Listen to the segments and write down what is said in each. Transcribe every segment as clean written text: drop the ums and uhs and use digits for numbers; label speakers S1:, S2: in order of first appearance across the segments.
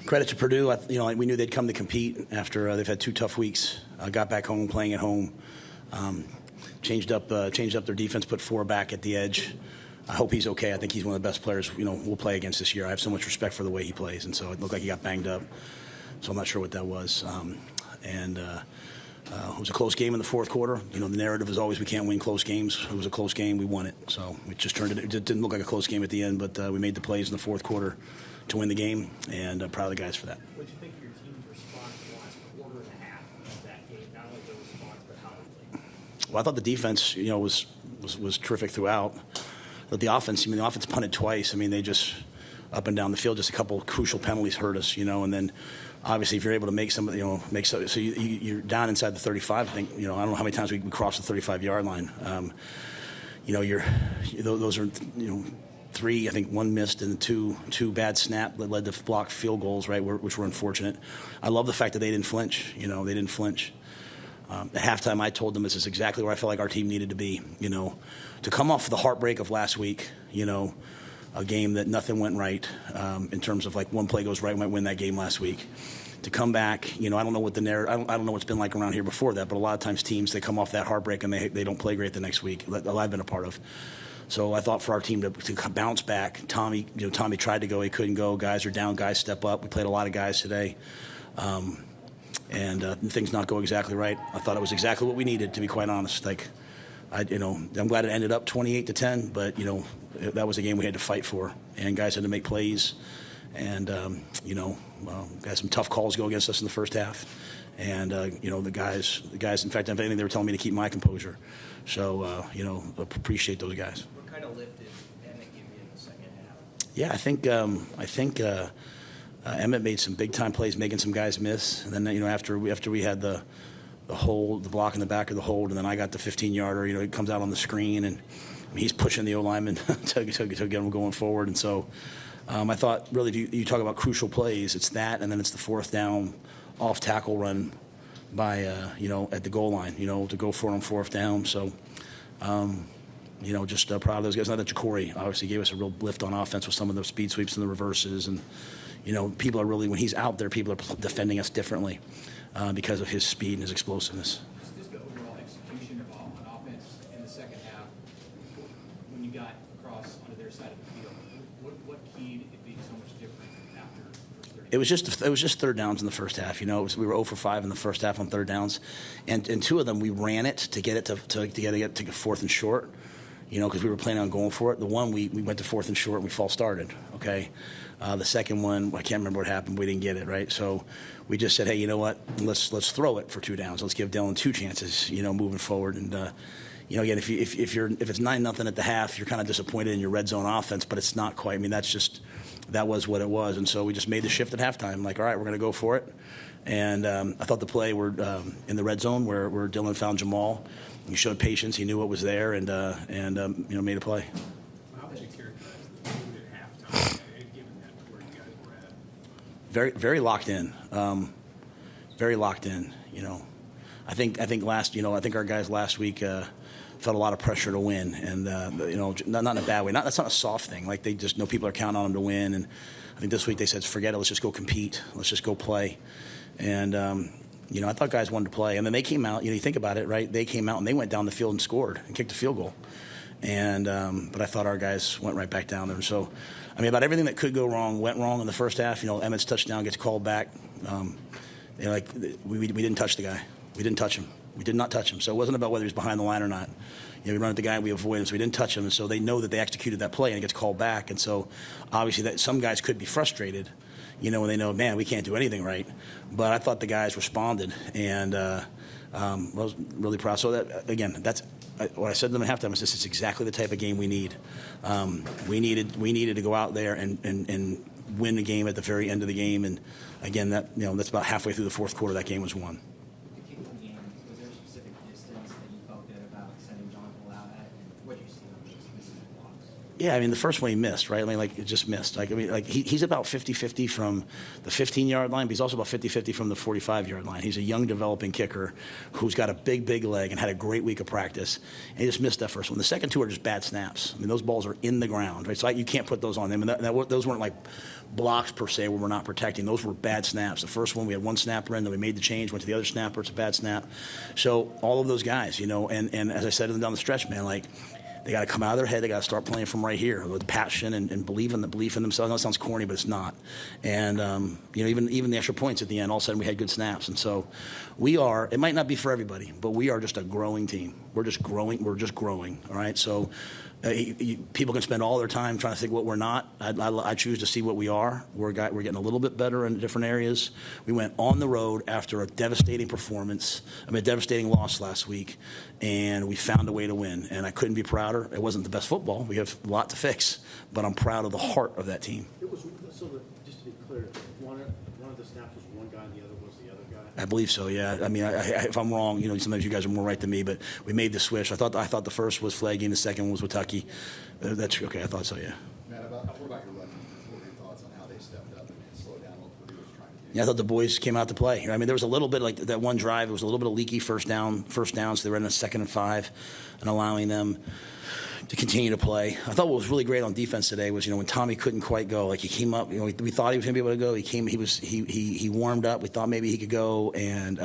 S1: Credit to Purdue. We knew they'd come to compete after they've had 2 tough weeks. Got back home, playing at home. Changed up their defense, put 4 back at the edge. I hope he's okay. I think he's one of the best players we'll play against this year. I have so much respect for the way he plays, and so it looked like he got banged up. So I'm not sure what that was. It was a close game in the fourth quarter. The narrative is always we can't win close games. It was a close game. We won it. So we just turned it. It didn't look like a close game at the end, but we made the plays in the fourth quarter to win the game, and proud of the guys for that.
S2: What did you think of your team's response in the last quarter and a half of that game? Not only their response, but how they played.
S1: Well, I thought the defense, was terrific throughout. But the offense, the offense punted twice. They just up and down the field, just a couple of crucial penalties hurt us, and then obviously if you're able to make some, so you're down inside the 35. I think, I don't know how many times we crossed the 35-yard line. Those are, 3, I think 1 missed and 2 bad snap that led to blocked field goals, right, which were unfortunate. I love the fact that they didn't flinch. They didn't flinch. At halftime, I told them this is exactly where I felt like our team needed to be. To come off the heartbreak of last week, a game that nothing went right in terms of like one play goes right, we might win that game last week. To come back, I don't know what the narrative, I don't know what's been like around here before that, but a lot of times teams, they come off that heartbreak and they don't play great the next week, that I've been a part of. So I thought for our team to bounce back, Tommy tried to go, he couldn't go. Guys are down, guys step up. We played a lot of guys today. And things not go exactly right. I thought it was exactly what we needed, to be quite honest. I'm glad it ended up 28-10, but that was a game we had to fight for, and guys had to make plays, and got some tough calls go against us in the first half, and the guys. In fact, if anything, they were telling me to keep my composure. So appreciate those guys.
S2: What kind of lift did Emmett give you in the second half?
S1: Yeah, I think. Emmett made some big-time plays, making some guys miss. And then, after we had the hold, the block in the back of the hold, and then I got the 15-yarder, it comes out on the screen, and he's pushing the O-lineman to get him going forward. And so I thought, really, if you talk about crucial plays, it's that, and then it's the 4th down off-tackle run by, at the goal line, to go for it on 4th down. So, just proud of those guys. Now that Ja'Cory obviously gave us a real lift on offense with some of the speed sweeps and the reverses, and people are really, when he's out there, people are defending us differently because of his speed and his explosiveness.
S2: Just the overall execution on offense in the second half, when you got across onto their side of the field, what keyed it being so much different after the first 30?
S1: It was just 3rd downs in the first half. We were 0 for 5 in the first half on 3rd downs, and 2 of them we ran it to get it to 4th and short. Because we were planning on going for it. The one we went to 4th and short and we false started. Okay. The second one, I can't remember what happened. We didn't get it, right? So we just said, hey, you know what? Let's throw it for 2 downs. Let's give Dylan 2 chances, moving forward. And again, if it's 9-0 at the half, you're kind of disappointed in your red zone offense, but it's not quite. That was what it was. And so we just made the shift at halftime. Like, all right, we're going to go for it. And I thought the play were in the red zone where Dylan found Jamal. He showed patience. He knew what was there, and made a play.
S2: How would you characterize the mood at halftime, given that where you guys were at?
S1: Very, very locked in. Very locked in. I think our guys last week felt a lot of pressure to win, and not in a bad way. That's not a soft thing. Like, they just know people are counting on them to win, and I think this week they said, forget it. Let's just go compete. Let's just go play, and. I thought guys wanted to play. And then they came out, you think about it, right? They came out and they went down the field and scored and kicked a field goal. And but I thought our guys went right back down there. So, about everything that could go wrong went wrong in the first half. Emmett's touchdown gets called back. We didn't touch the guy. We didn't touch him. We did not touch him. So it wasn't about whether he was behind the line or not. We run at the guy, we avoid him, so we didn't touch him. And so they know that they executed that play and it gets called back. And so obviously that some guys could be frustrated, when they know, man, we can't do anything right. But I thought the guys responded, and I was really proud. So that, again, that's what I said to them at halftime. Is this is exactly the type of game we need. We needed to go out there and win the game at the very end of the game. And again, that's about halfway through the fourth quarter. That game was won.
S3: The kicking game, was there a specific distance that you felt good about sending Jonathan out at? And what did you see on those specific blocks?
S1: Yeah, I mean, the first one he missed, right? I mean, like, it just missed. He's about 50-50 from the 15-yard line, but he's also about 50-50 from the 45-yard line. He's a young, developing kicker who's got a big leg and had a great week of practice, and he just missed that first one. The second two are just bad snaps. I mean, those balls are in the ground, right? So you can't put those on him. And those weren't like blocks per se where we're not protecting. Those were bad snaps. The first one, we had one snapper in, then we made the change, went to the other snapper. It's a bad snap. So all of those guys, and as I said down the stretch, man, like, they got to come out of their head. They got to start playing from right here with passion and belief in themselves. I know it sounds corny, but it's not. And even the extra points at the end, all of a sudden we had good snaps. And so we are. It might not be for everybody, but we are just a growing team. We're just growing. All right. So people can spend all their time trying to think what we're not. I choose to see what we are. We're getting a little bit better in different areas. We went on the road after a devastating a devastating loss last week, and we found a way to win. And I couldn't be prouder. It wasn't the best football. We have a lot to fix, but I'm proud of the heart of that team.
S4: It was just to be clear, one of the snaps was one guy, and the other was the other guy.
S1: I believe so. Yeah. I mean, if I'm wrong, sometimes you guys are more right than me, but we made the switch. I thought the first was Flaggy, the second one was Wittucky. That's okay. I thought so. Yeah.
S5: Matt, what about your run? What were your thoughts on how they stepped up and slowed down what Purdue was trying to do?
S1: Yeah, I thought the boys came out to play. I mean, there was a little bit like that one drive. It was a little bit of leaky first down, so they were in a 2nd and 5, and allowing them to continue to play. I thought what was really great on defense today was, when Tommy couldn't quite go, like he came up, we thought he was going to be able to go. He warmed up. We thought maybe he could go, and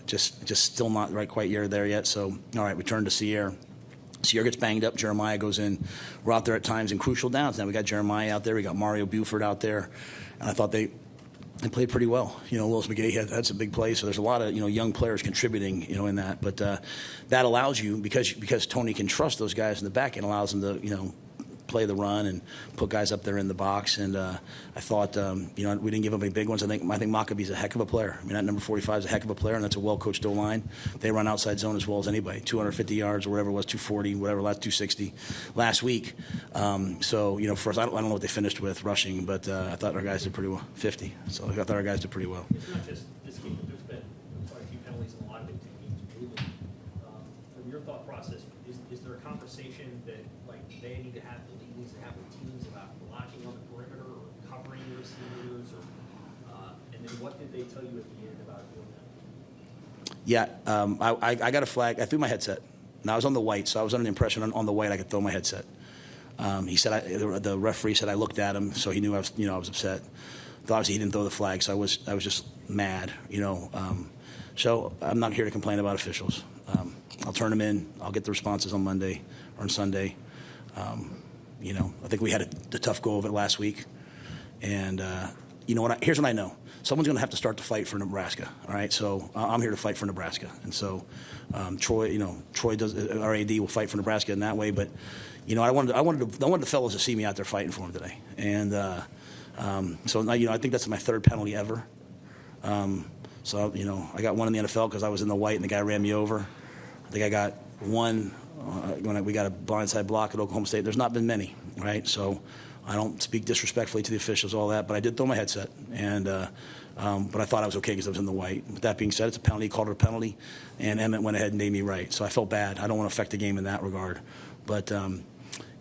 S1: just still not quite there yet. So, all right, we turned to Sierra. Sierra gets banged up. Jeremiah goes in. We're out there at times in crucial downs. Now we got Jeremiah out there. We got Mario Buford out there. And I thought they played pretty well. Will McGahee had some big plays, so there's a lot of young players contributing in that. But that allows you, because Tony can trust those guys in the back, it allows them to play the run and put guys up there in the box. And I thought we didn't give up any big ones. I think Maccabee's a heck of a player. I mean, that number 45 is a heck of a player, and that's a well-coached O-line. They run outside zone as well as anybody. 250 yards or whatever it was, 240, whatever, last 260 last week. So for us, I don't know what they finished with rushing, but I thought our guys did pretty well. 50. So I thought our guys did pretty well.
S6: It's not just this game, but there's been quite a few penalties in a lot of big teams moving. From your thought process, is there a conversation that they need to have, the league needs to have with teams about blocking on the perimeter or covering the receivers, and then what did they tell you at the end about doing that?
S1: Yeah, I got a flag. I threw my headset. Now I was on the white, so I was under the impression on the white I could throw my headset. He said the referee said I looked at him, so he knew I was upset. But obviously he didn't throw the flag, so I was just mad, So I'm not here to complain about officials. I'll turn them in. I'll get the responses on Monday or on Sunday. I think we had a tough go of it last week, and here's what I know: someone's going to have to start to fight for Nebraska. All right, so I'm here to fight for Nebraska, and so Troy does. Our AD will fight for Nebraska in that way. But I wanted the fellows to see me out there fighting for them today, and so I think that's my 3rd penalty ever. So I got one in the NFL because I was in the white and the guy ran me over. I think I got one. When we got a blindside block at Oklahoma State. There's not been many, right? So I don't speak disrespectfully to the officials, all that, but I did throw my headset, and but I thought I was okay because I was in the white. With that being said, it's a penalty. He called it a penalty, and Emmett went ahead and made me right. So I felt bad. I don't want to affect the game in that regard. But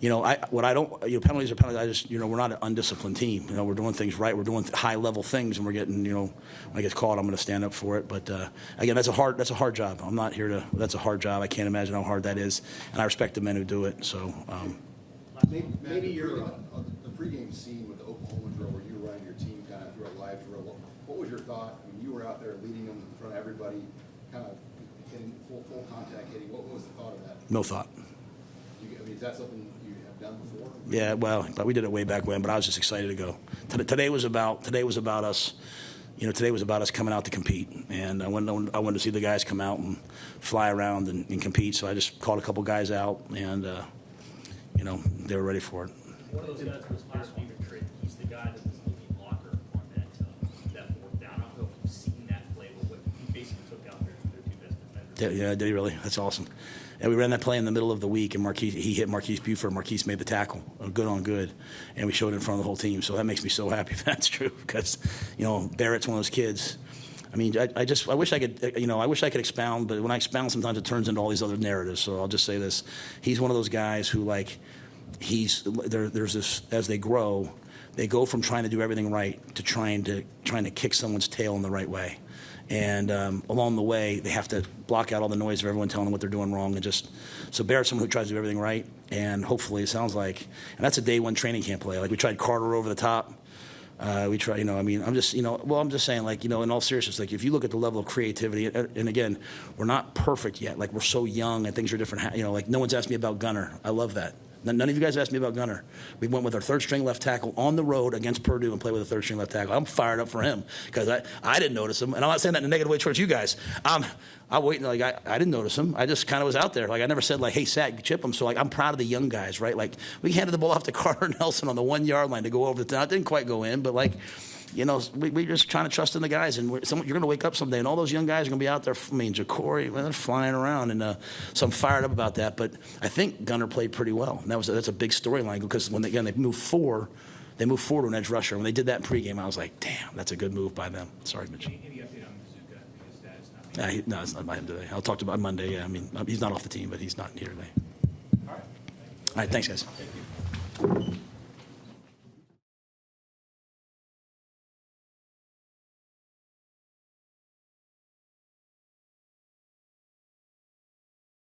S1: penalties are penalties. I just we're not an undisciplined team. We're doing things right. We're doing high level things, and we're getting when I get caught, I'm going to stand up for it. But again, that's a hard job. I'm not here to. That's a hard job. I can't imagine how hard that is, and I respect the men who do it. So
S5: maybe you're on the pregame scene with the Oklahoma drill where you were running your team kind of through a live drill. What was your thought? I mean, you were out there leading them in front of everybody, kind of hitting full contact hitting. What was the thought of that?
S1: No thought.
S5: Is that something you have done before?
S1: Yeah, well, but we did it way back when. But I was just excited to go. Today was about us. Today was about us coming out to compete, and I wanted to see the guys come out and fly around and compete. So I just called a couple guys out, and they were ready for it.
S6: One of those guys was last week in trade. He's the guy that was leading blocker on that 4th down. I don't know if you've seen that play, but he basically took out their 2 best defenders.
S1: Yeah, did he really? That's awesome. And we ran that play in the middle of the week, and he hit Marquise Buford. Marquise made the tackle, good on good, and we showed it in front of the whole team. So that makes me so happy if that's true, because Barrett's one of those kids I mean, I wish I could, I wish I could expound, but when I expound, sometimes it turns into all these other narratives. So I'll just say this: he's one of those guys who, like, there's this, as they grow, they go from trying to do everything right to trying to kick someone's tail in the right way. And along the way, they have to block out all the noise of everyone telling them what they're doing wrong. And so Barrett's someone who tries to do everything right. And hopefully, it sounds like, and that's a day one training camp play. Like, we tried Carter over the top. We try, I'm just saying, like, in all seriousness, like, if you look at the level of creativity, and again, we're not perfect yet. Like, we're so young and things are different. Like, no one's asked me about Gunner. I love that. None of you guys asked me about Gunner. We went with our third-string left tackle on the road against Purdue and played with a third-string left tackle. I'm fired up for him because I didn't notice him, and I'm not saying that in a negative way towards you guys. I'm waiting. Like, I didn't notice him. I just kind of was out there. Like, I never said, like, hey, Sat, chip him. So, like, I'm proud of the young guys, right? Like, we handed the ball off to Carter Nelson on the 1 yard line to go over the top. It didn't quite go in, but, like, we're just trying to trust in the guys. And you're going to wake up someday, and all those young guys are going to be out there. I mean, Ja'Cory, they're flying around. And so I'm fired up about that. But I think Gunner played pretty well. And that's a big storyline because when they moved forward to an edge rusher. When they did that in pregame, I was like, damn, that's a good move by them. Sorry, Mitch.
S2: Any update on Mazuka? His status?
S1: No, it's not by him today. I'll talk to him on Monday. Yeah, I mean, he's not off the team, but he's not here today.
S2: All right.
S1: All right, thanks, guys.